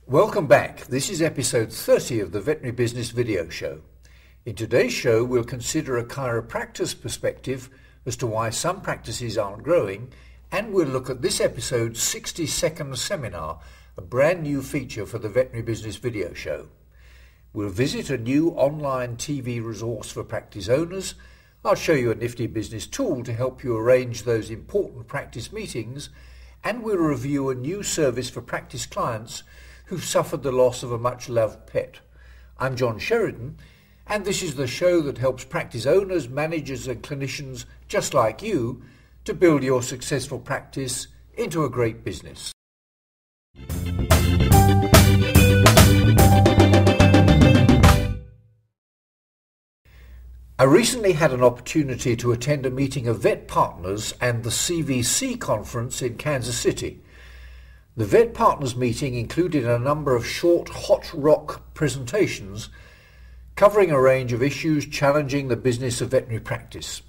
Welcome back. This is episode 30 of the Veterinary Business Video Show. In today's show, we'll consider a chiropractor's perspective as to why some practices aren't growing, and we'll look at this episode's 60-second seminar, a brand new feature for the Veterinary Business Video Show. We'll visit a new online TV resource for practice owners. I'll show you a Nifty Business Tool to help you arrange those important practice meetings, and we'll review a new service for practice clients who've suffered the loss of a much-loved pet. I'm John Sheridan, and this is the show that helps practice owners, managers and clinicians just like you to build your successful practice into a great business. I recently had an opportunity to attend a meeting of vet partners and the CVC conference in Kansas City. The vet partners meeting included a number of short hot rock presentations covering a range of issues challenging the business of veterinary practice.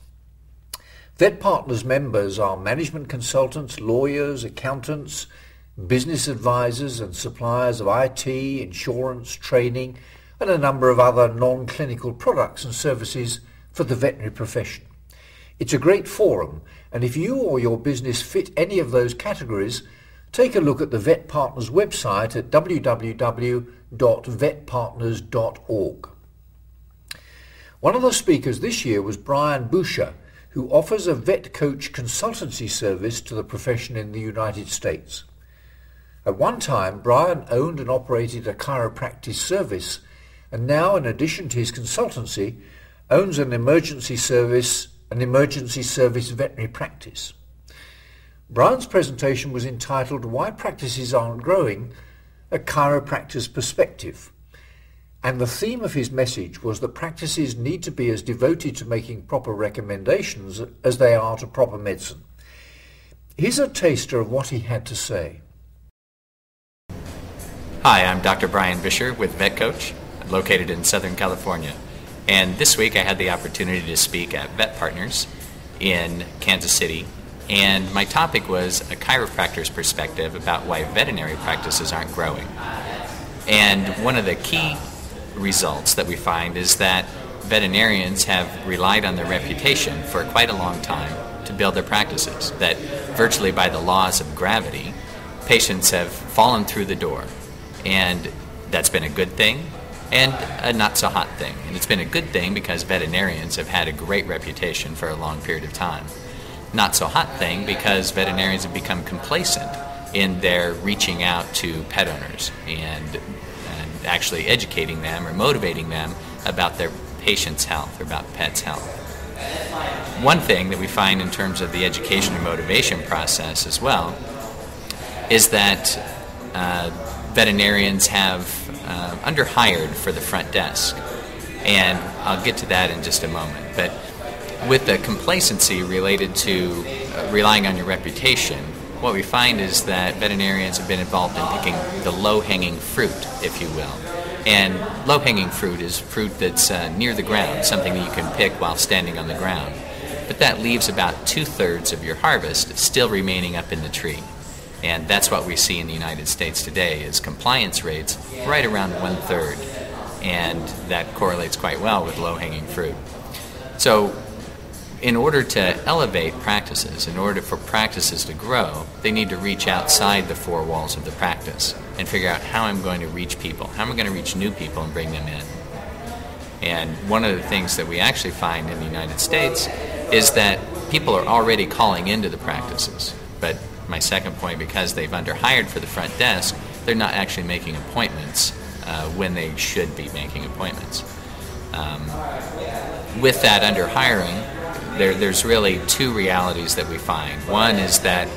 Vet partners members are management consultants, lawyers, accountants, business advisors and suppliers of IT, insurance, training, and a number of other non-clinical products and services for the veterinary profession. It's a great forum, and if you or your business fit any of those categories, take a look at the Vet Partners website at www.vetpartners.org. One of the speakers this year was Brian Boucher, who offers a vet coach consultancy service to the profession in the United States. At one time, Brian owned and operated a chiropractic service, and now, in addition to his consultancy, owns an emergency service veterinary practice. Brian's presentation was entitled "Why Practices Aren't Growing, a Chiropractor's Perspective," and the theme of his message was that practices need to be as devoted to making proper recommendations as they are to proper medicine. Here's a taster of what he had to say. Hi, I'm Dr. Brian Boucher with Vet Coach, located in Southern California. And this week I had the opportunity to speak at Vet Partners in Kansas City. And my topic was a chiropractor's perspective about why veterinary practices aren't growing. And one of the key results that we find is that veterinarians have relied on their reputation for quite a long time to build their practices, that virtually by the laws of gravity, patients have fallen through the door. And that's been a good thing and a not so hot thing. And it's been a good thing because veterinarians have had a great reputation for a long period of time. Not so hot thing because veterinarians have become complacent in their reaching out to pet owners and actually educating them or motivating them about their patients' health or about pets' health. One thing that we find in terms of the education and motivation process as well is that veterinarians have underhired for the front desk, and I'll get to that in just a moment. But with the complacency related to relying on your reputation, what we find is that veterinarians have been involved in picking the low-hanging fruit, if you will. And low-hanging fruit is fruit that's near the ground, something that you can pick while standing on the ground. But that leaves about 2/3 of your harvest still remaining up in the tree. And that's what we see in the United States today, is compliance rates right around 1/3. And that correlates quite well with low-hanging fruit. So in order to elevate practices, in order for practices to grow, they need to reach outside the four walls of the practice and figure out how I'm going to reach people, how am I going to reach new people and bring them in. And one of the things that we actually find in the United States is that people are already calling into the practices. But my second point, because they've underhired for the front desk, they're not actually making appointments when they should be making appointments. With that underhiring, there's really two realities that we find. One is that